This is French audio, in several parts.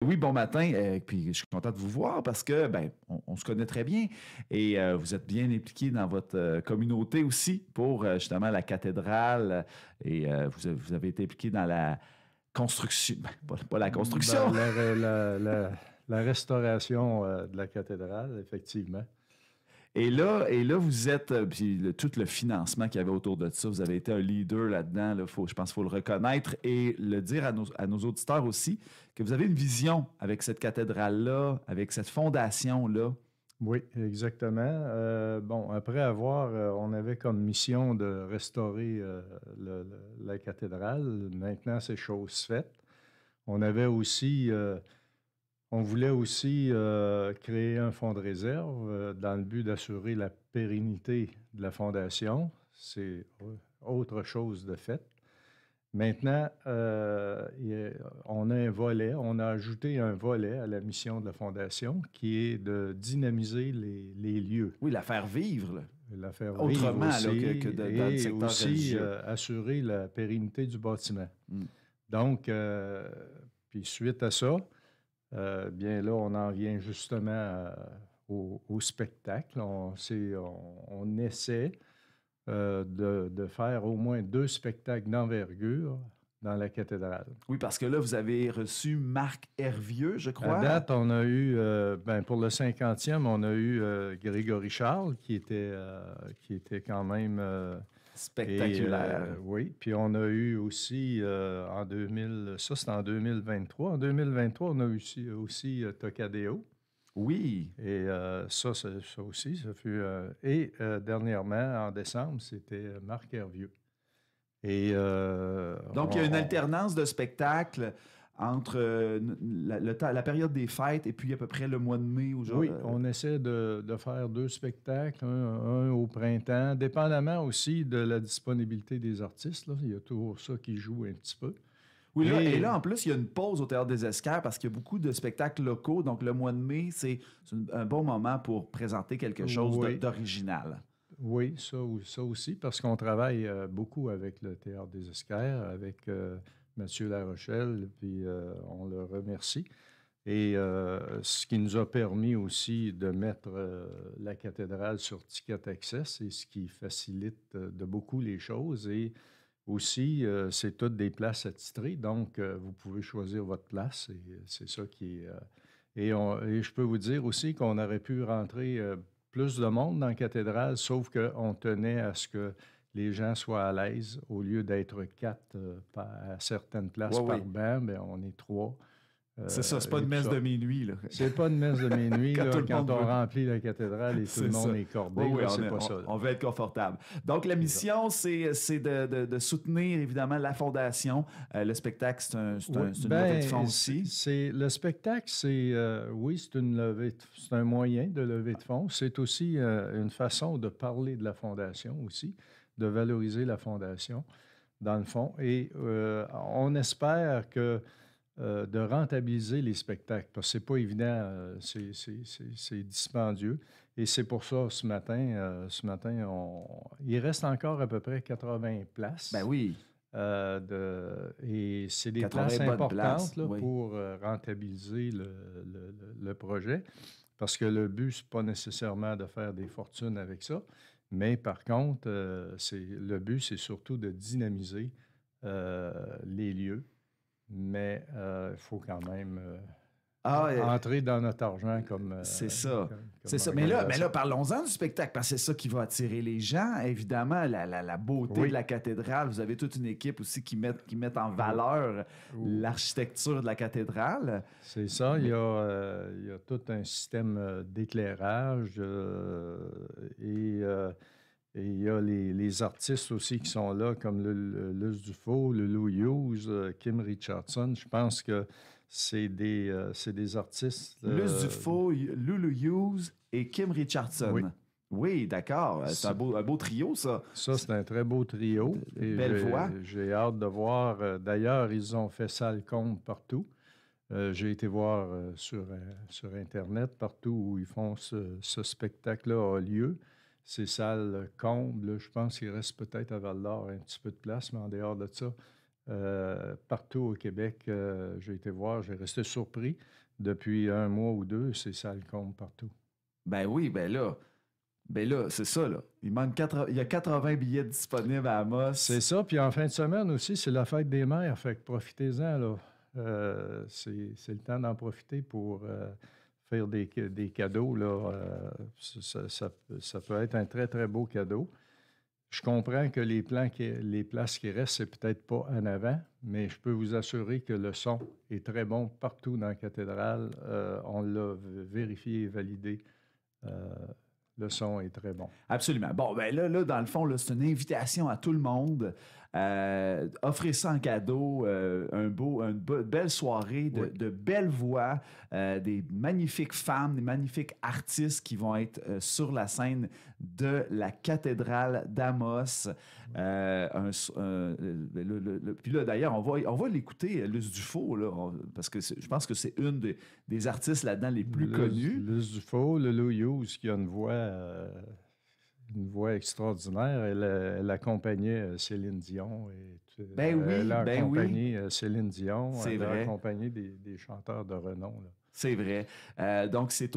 Oui, bon matin. Puis je suis content de vous voir parce que on se connaît très bien et vous êtes bien impliqué dans votre communauté aussi pour justement la cathédrale et vous avez été impliqué dans la construction, pas la construction. Ben, la restauration de la cathédrale, effectivement. Et là, vous êtes, puis tout le financement qu'il y avait autour de ça, vous avez été un leader là-dedans, là, je pense qu'il faut le reconnaître et le dire à nos auditeurs aussi, que vous avez une vision avec cette cathédrale-là, avec cette fondation-là. Oui, exactement. Bon, après avoir, on avait comme mission de restaurer la cathédrale. Maintenant, c'est chose faite. On avait aussi, on voulait aussi créer un fonds de réserve dans le but d'assurer la pérennité de la fondation. C'est autre chose de fait. Maintenant, on a un volet, on a ajouté un volet à la mission de la Fondation qui est de dynamiser les lieux, Oui, la faire vivre, là. la faire vivre Autrement là, aussi dans le et secteur aussi religieux. assurer la pérennité du bâtiment. Mm. Donc, puis suite à ça, bien là, on en vient justement au spectacle. On essaie de faire au moins 2 spectacles d'envergure dans la cathédrale. Oui, parce que là, vous avez reçu Marc Hervieux, je À crois. date, on a eu, pour le 50e, on a eu Grégory Charles, qui était quand même... Spectaculaire. oui, puis on a eu aussi en 2000, ça c'est en 2023. En 2023, on a eu aussi Tocadéo. Oui. Et ça aussi, ça fut... et dernièrement, en décembre, c'était Marc Hervieux. Et Donc, il y a une alternance de spectacles entre la période des fêtes et puis à peu près le mois de mai. oui, on essaie de faire 2 spectacles, un au printemps, dépendamment aussi de la disponibilité des artistes. Là. Il y a toujours ça qui joue un petit peu. Oui, et là, en plus, il y a une pause au Théâtre des Esquerres parce qu'il y a beaucoup de spectacles locaux. Donc, le mois de mai, c'est un bon moment pour présenter quelque chose Oui, d'original. oui, ça aussi, parce qu'on travaille beaucoup avec le Théâtre des Esquerres, avec Mathieu Larochelle, puis on le remercie. Et ce qui nous a permis aussi de mettre la cathédrale sur Ticket Access, et ce qui facilite de beaucoup les choses. Et aussi, c'est toutes des places attitrées, donc vous pouvez choisir votre place, et c'est ça qui est... et je peux vous dire aussi qu'on aurait pu rentrer plus de monde dans la cathédrale, sauf qu'on tenait à ce que les gens soient à l'aise. Au lieu d'être 4 à certaines places Oui, par oui. banc, bien, on est 3. C'est ça, c'est pas une messe de minuit, là. C'est pas une messe de minuit Quand là, tout le quand monde on veut. remplit la cathédrale et tout le C'est ça. monde est cordé. Oui, oui, Là, c'est pas ça. on veut être confortable. Donc, la C'est ça. mission, c'est de soutenir, évidemment, la Fondation. Le spectacle, Oui, c'est une levée de fonds aussi. le spectacle, oui, c'est un moyen de lever de fonds. C'est aussi une façon de parler de la Fondation aussi, de valoriser la Fondation, dans le fond. Et on espère que de rentabiliser les spectacles, parce que c'est pas évident, c'est dispendieux. Et c'est pour ça, ce matin, il reste encore à peu près 80 places. Ben oui, Et c'est des 80 places bonnes places, importantes là, oui. pour rentabiliser le projet, parce que le but, c'est pas nécessairement de faire des fortunes avec ça, mais par contre, le but, c'est surtout de dynamiser les lieux. Mais il faut quand même Ah, entrer dans notre argent comme, c'est ça. C'est comme ça. Mais là, organisation. parlons-en du spectacle, parce que c'est ça qui va attirer les gens. Évidemment, la beauté de Oui. la cathédrale. Vous avez toute une équipe aussi qui met en valeur l'architecture de la cathédrale. C'est ça. Il y a tout un système d'éclairage et il y a les artistes aussi qui sont là, comme le Luce Dufault, le Lou Hughes, Kim Richardson. Je pense que c'est des artistes. Luce Dufault, Lulu Hughes et Kim Richardson. Oui. Oui, d'accord. C'est un beau trio, ça. Ça, c'est un très beau trio. Et Belle voix. j'ai hâte de voir. D'ailleurs, ils ont fait salle comble partout. J'ai été voir sur Internet, partout où ils font ce spectacle-là a lieu. Ces salles combles, je pense qu'il reste peut-être à Val-d'Or un petit peu de place, mais en dehors de ça, Partout au Québec, j'ai été voir, j'ai resté surpris. Depuis un mois ou deux, c'est sale comble partout. Ben oui, ben là, c'est ça, là. Il y a 80 billets disponibles à Amos. C'est ça, puis en fin de semaine aussi, c'est la fête des mères, fait que profitez-en, là. C'est le temps d'en profiter pour faire des cadeaux, là. Ça peut être un très, très beau cadeau. Je comprends que les places qui restent, c'est peut-être pas en avant, mais je peux vous assurer que le son est très bon partout dans la cathédrale. On l'a vérifié et validé. Le son est très bon. Absolument. Bon, ben là, dans le fond, là, c'est une invitation à tout le monde. Offrez ça en cadeau, belle soirée, de belles voix, des magnifiques femmes, des magnifiques artistes qui vont être sur la scène de la cathédrale d'Amos. Puis là, d'ailleurs, on va l'écouter, Luce Dufault, là, parce que je pense que c'est une des artistes là-dedans les plus connus. Luce Dufault, Lulu Hughes, qui a une voix extraordinaire. Elle accompagnait Céline Dion. Elle a accompagné Céline Dion. Elle a accompagné des chanteurs de renom. Là. C'est vrai. Donc, puis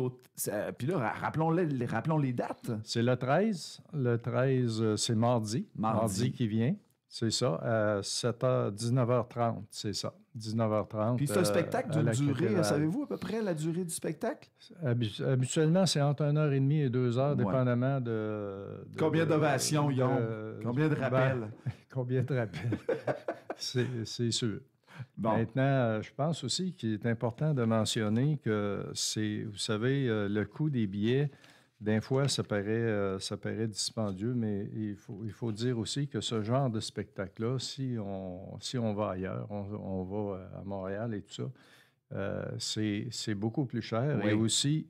là, rappelons les dates. C'est le 13. Le 13, c'est mardi. Mardi qui vient. C'est ça. À 19h30, c'est ça. 19h30. Puis c'est un spectacle d'une durée. Savez-vous à peu près la durée du spectacle? Habituellement, c'est entre 1h30 et 2h, dépendamment de combien d'ovations ils ont? Combien de rappels? Combien de rappels? C'est sûr. Bon. Maintenant, je pense aussi qu'il est important de mentionner que vous savez, le coût des billets, d'un fois, ça paraît dispendieux, mais il faut dire aussi que ce genre de spectacle-là, si on va ailleurs, on va à Montréal et tout ça, c'est beaucoup plus cher. Oui. Et aussi,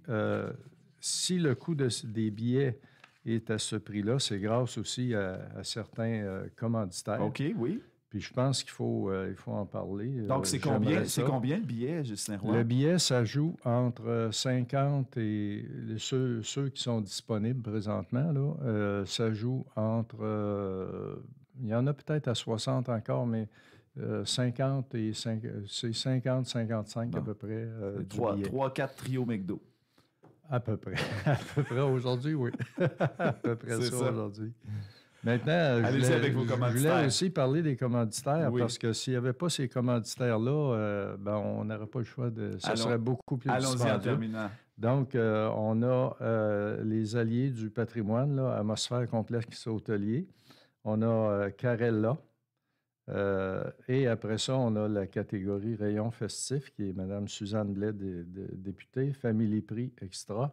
si le coût des billets est à ce prix-là, c'est grâce aussi à certains commanditaires. OK, oui. Puis je pense qu'il faut en parler. Donc, c'est combien le billet, Justin Roy? Le billet, ça joue entre 50 et ceux qui sont disponibles présentement, là, ça joue entre... il y en a peut-être à 60 encore, mais 50 et c'est 50, 55 à peu près. 3-4 trios McDo. À peu près. À peu près aujourd'hui, oui. À peu près ça aujourd'hui. Maintenant, je voulais aussi parler des commanditaires parce que s'il n'y avait pas ces commanditaires-là, on n'aurait pas le choix ça serait beaucoup plus dispendieux. Allons-y en terminant. Donc, on a les alliés du patrimoine, là, Atmosphère Complexe Hôtelier. On a Carella. Et après ça, on a la catégorie Rayon festif, qui est Mme Suzanne Blais, députée, Family Prix Extra,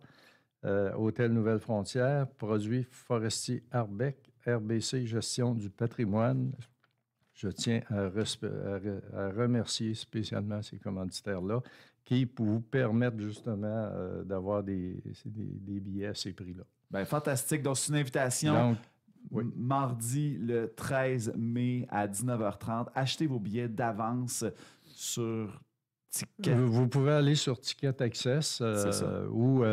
Hôtel Nouvelle-Frontière, Produits forestiers Arbec, RBC Gestion du patrimoine. Je tiens à remercier spécialement ces commanditaires-là qui vous permettent justement d'avoir des billets à ces prix-là. Bien, fantastique. Donc, c'est une invitation. Donc, oui. Mardi, le 13 mai à 19h30. Achetez vos billets d'avance sur Ticket. Vous pouvez aller sur Ticket Access ou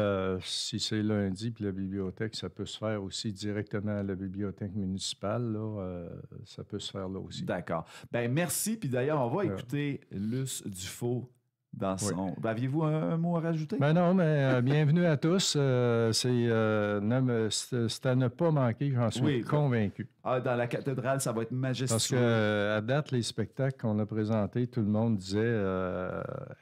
si c'est lundi puis la bibliothèque, ça peut se faire aussi directement à la bibliothèque municipale. Là, ça peut se faire là aussi. D'accord. Ben merci. Puis d'ailleurs, on va écouter Luce Dufault dans son... Ben, aviez-vous un mot à rajouter? Ben non, mais bienvenue à tous. C'est à ne pas manquer, j'en suis convaincu. Dans la cathédrale, ça va être majestueux. Parce qu'à date, les spectacles qu'on a présentés, tout le monde disait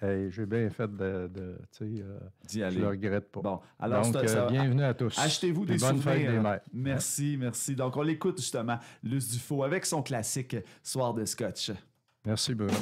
hey, j'ai bien fait d'y aller. Je le regrette pas. Bon, alors donc, bienvenue à tous. Achetez-vous des bonnes souvenirs. Fêtes des mères. Merci, merci. Donc, on l'écoute justement, Luce Dufault, avec son classique Soir de Scotch. Merci, Bruno.